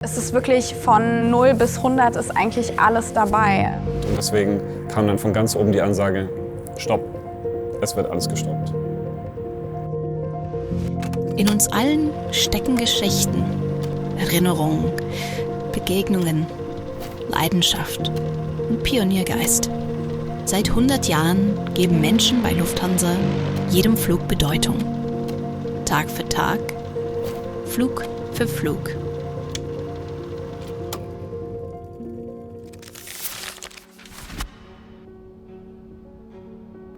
Es ist wirklich von 0 bis 100 ist eigentlich alles dabei. Und deswegen kam dann von ganz oben die Ansage, stopp, es wird alles gestoppt. In uns allen stecken Geschichten, Erinnerungen, Begegnungen, Leidenschaft und Pioniergeist. Seit 100 Jahren geben Menschen bei Lufthansa jedem Flug Bedeutung. Tag für Tag, Flug für Flug.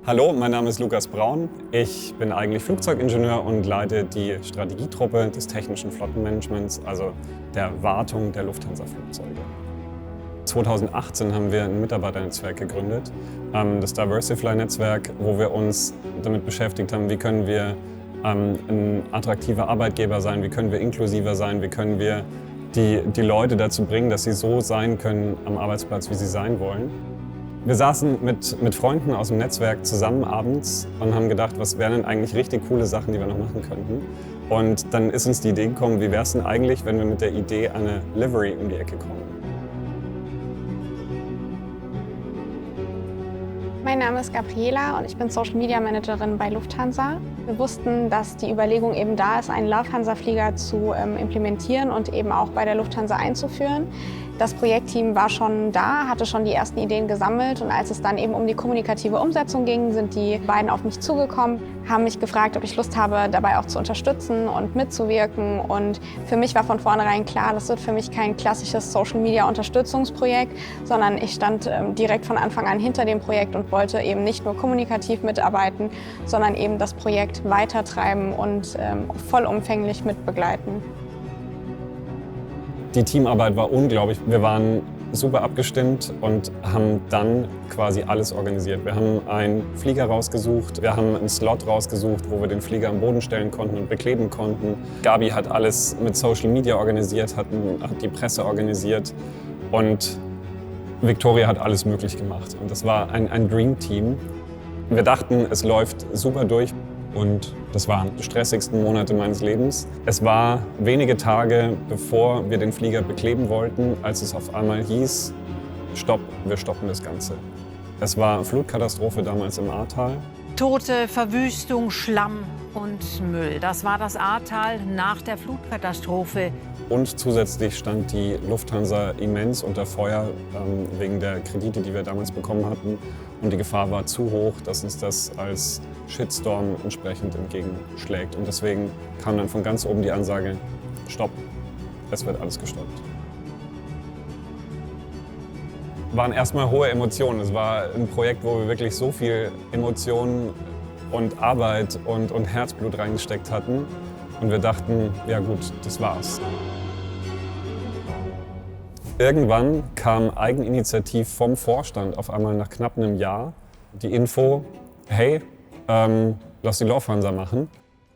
Hallo, mein Name ist Lukas Braun. Ich bin eigentlich Flugzeugingenieur und leite die Strategietruppe des technischen Flottenmanagements, also der Wartung der Lufthansa-Flugzeuge. 2018 haben wir ein Mitarbeiternetzwerk gegründet, das Diversify-Netzwerk, wo wir uns damit beschäftigt haben, wie können wir ein attraktiver Arbeitgeber sein, wie können wir inklusiver sein, wie können wir die Leute dazu bringen, dass sie so sein können am Arbeitsplatz, wie sie sein wollen. Wir saßen mit Freunden aus dem Netzwerk zusammen abends und haben gedacht, was wären denn eigentlich richtig coole Sachen, die wir noch machen könnten. Und dann ist uns die Idee gekommen, wie wäre es denn eigentlich, wenn wir mit der Idee eine Livery um die Ecke kommen. Mein Name ist Gabriela und ich bin Social Media Managerin bei Lufthansa. Wir wussten, dass die Überlegung eben da ist, einen Lufthansa-Flieger zu implementieren und eben auch bei der Lufthansa einzuführen. Das Projektteam war schon da, hatte schon die ersten Ideen gesammelt und als es dann eben um die kommunikative Umsetzung ging, sind die beiden auf mich zugekommen, haben mich gefragt, ob ich Lust habe, dabei auch zu unterstützen und mitzuwirken. Und für mich war von vornherein klar, das wird für mich kein klassisches Social-Media-Unterstützungsprojekt, sondern ich stand direkt von Anfang an hinter dem Projekt und wollte eben nicht nur kommunikativ mitarbeiten, sondern eben das Projekt weitertreiben und vollumfänglich mitbegleiten. Die Teamarbeit war unglaublich. Wir waren super abgestimmt und haben dann quasi alles organisiert. Wir haben einen Flieger rausgesucht, wir haben einen Slot rausgesucht, wo wir den Flieger am Boden stellen konnten und bekleben konnten. Gabi hat alles mit Social Media organisiert, hat die Presse organisiert und Victoria hat alles möglich gemacht. Und das war ein Dream Team. Wir dachten, es läuft super durch. Und das waren die stressigsten Monate meines Lebens. Es war wenige Tage, bevor wir den Flieger bekleben wollten, als es auf einmal hieß, stopp, wir stoppen das Ganze. Es war Flutkatastrophe damals im Ahrtal. Tote, Verwüstung, Schlamm und Müll. Das war das Ahrtal nach der Flutkatastrophe. Und zusätzlich stand die Lufthansa immens unter Feuer wegen der Kredite, die wir damals bekommen hatten. Und die Gefahr war zu hoch, dass uns das als Shitstorm entsprechend entgegenschlägt. Und deswegen kam dann von ganz oben die Ansage, stopp, es wird alles gestoppt. Waren erstmal hohe Emotionen. Es war ein Projekt, wo wir wirklich so viel Emotionen und Arbeit und Herzblut reingesteckt hatten. Und wir dachten, ja gut, das war's. Irgendwann kam eigeninitiativ vom Vorstand auf einmal nach knapp einem Jahr die Info, hey, lass die Lufthansa machen.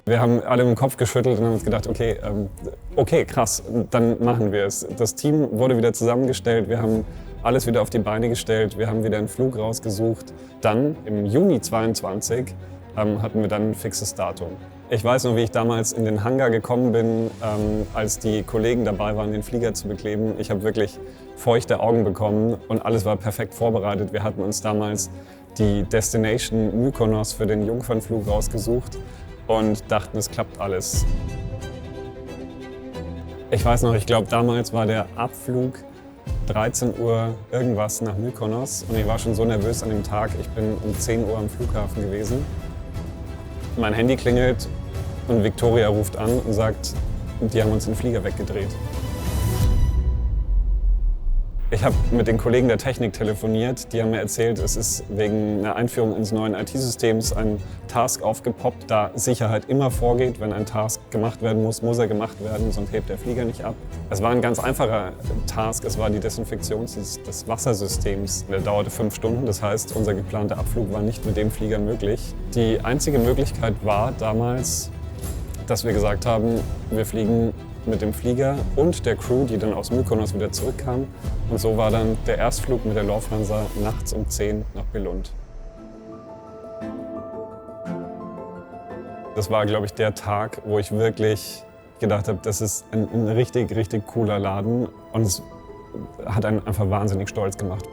Wir haben alle im Kopf geschüttelt und haben uns gedacht, okay, krass, dann machen wir es. Das Team wurde wieder zusammengestellt, wir haben alles wieder auf die Beine gestellt, wir haben wieder einen Flug rausgesucht. Dann im Juni 2022 hatten wir dann ein fixes Datum. Ich weiß noch, wie ich damals in den Hangar gekommen bin, als die Kollegen dabei waren, den Flieger zu bekleben. Ich habe wirklich feuchte Augen bekommen und alles war perfekt vorbereitet. Wir hatten uns damals die Destination Mykonos für den Jungfernflug rausgesucht und dachten, es klappt alles. Ich weiß noch, ich glaube, damals war der Abflug 13 Uhr irgendwas nach Mykonos und ich war schon so nervös an dem Tag. Ich bin um 10 Uhr am Flughafen gewesen. Mein Handy klingelt und Victoria ruft an und sagt, die haben uns den Flieger weggedreht. Ich habe mit den Kollegen der Technik telefoniert, die haben mir erzählt, es ist wegen einer Einführung ins neuen IT-Systems ein Task aufgepoppt, da Sicherheit immer vorgeht. Wenn ein Task gemacht werden muss, muss er gemacht werden, sonst hebt der Flieger nicht ab. Es war ein ganz einfacher Task, es war die Desinfektion des Wassersystems. Der dauerte 5 Stunden, das heißt, unser geplanter Abflug war nicht mit dem Flieger möglich. Die einzige Möglichkeit war damals, dass wir gesagt haben, wir fliegen mit dem Flieger und der Crew, die dann aus Mykonos wieder zurückkam. Und so war dann der Erstflug mit der Lufthansa nachts um 10 nach Billund. Das war, glaube ich, der Tag, wo ich wirklich Ich gedacht habe, das ist ein richtig, richtig cooler Laden und es hat einen einfach wahnsinnig stolz gemacht.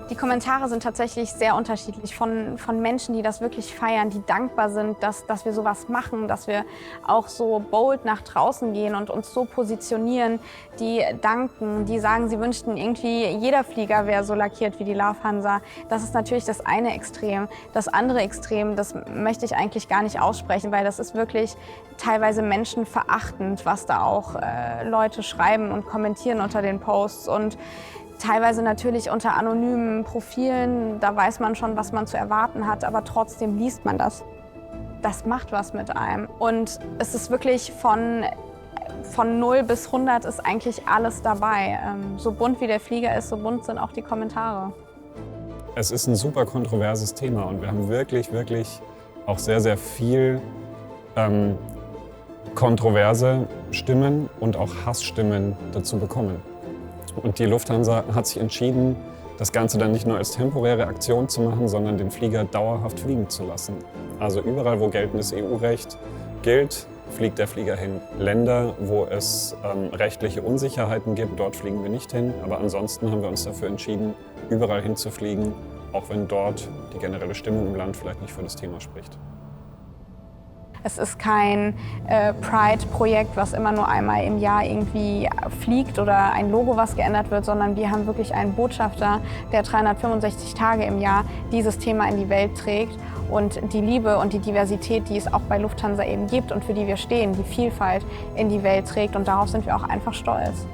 Die Kommentare sind tatsächlich sehr unterschiedlich von Menschen, die das wirklich feiern, die dankbar sind, dass wir sowas machen, dass wir auch so bold nach draußen gehen und uns so positionieren, die danken, die sagen, sie wünschten irgendwie, jeder Flieger wäre so lackiert wie die Lufthansa. Das ist natürlich das eine Extrem. Das andere Extrem, das möchte ich eigentlich gar nicht aussprechen, weil das ist wirklich teilweise menschenverachtend, was da auch Leute schreiben und kommentieren unter den Posts. Und teilweise natürlich unter anonymen Profilen, da weiß man schon, was man zu erwarten hat, aber trotzdem liest man das. Das macht was mit einem. Und es ist wirklich von 0 bis 100 ist eigentlich alles dabei. So bunt wie der Flieger ist, so bunt sind auch die Kommentare. Es ist ein super kontroverses Thema und wir haben wirklich, wirklich auch sehr, sehr viel kontroverse Stimmen und auch Hassstimmen dazu bekommen. Und die Lufthansa hat sich entschieden, das Ganze dann nicht nur als temporäre Aktion zu machen, sondern den Flieger dauerhaft fliegen zu lassen. Also überall, wo geltendes EU-Recht gilt, fliegt der Flieger hin. Länder, wo es rechtliche Unsicherheiten gibt, dort fliegen wir nicht hin. Aber ansonsten haben wir uns dafür entschieden, überall hinzufliegen, auch wenn dort die generelle Stimmung im Land vielleicht nicht für das Thema spricht. Es ist kein Pride-Projekt, was immer nur einmal im Jahr irgendwie fliegt oder ein Logo, was geändert wird, sondern wir haben wirklich einen Botschafter, der 365 Tage im Jahr dieses Thema in die Welt trägt und die Liebe und die Diversität, die es auch bei Lufthansa eben gibt und für die wir stehen, die Vielfalt in die Welt trägt und darauf sind wir auch einfach stolz.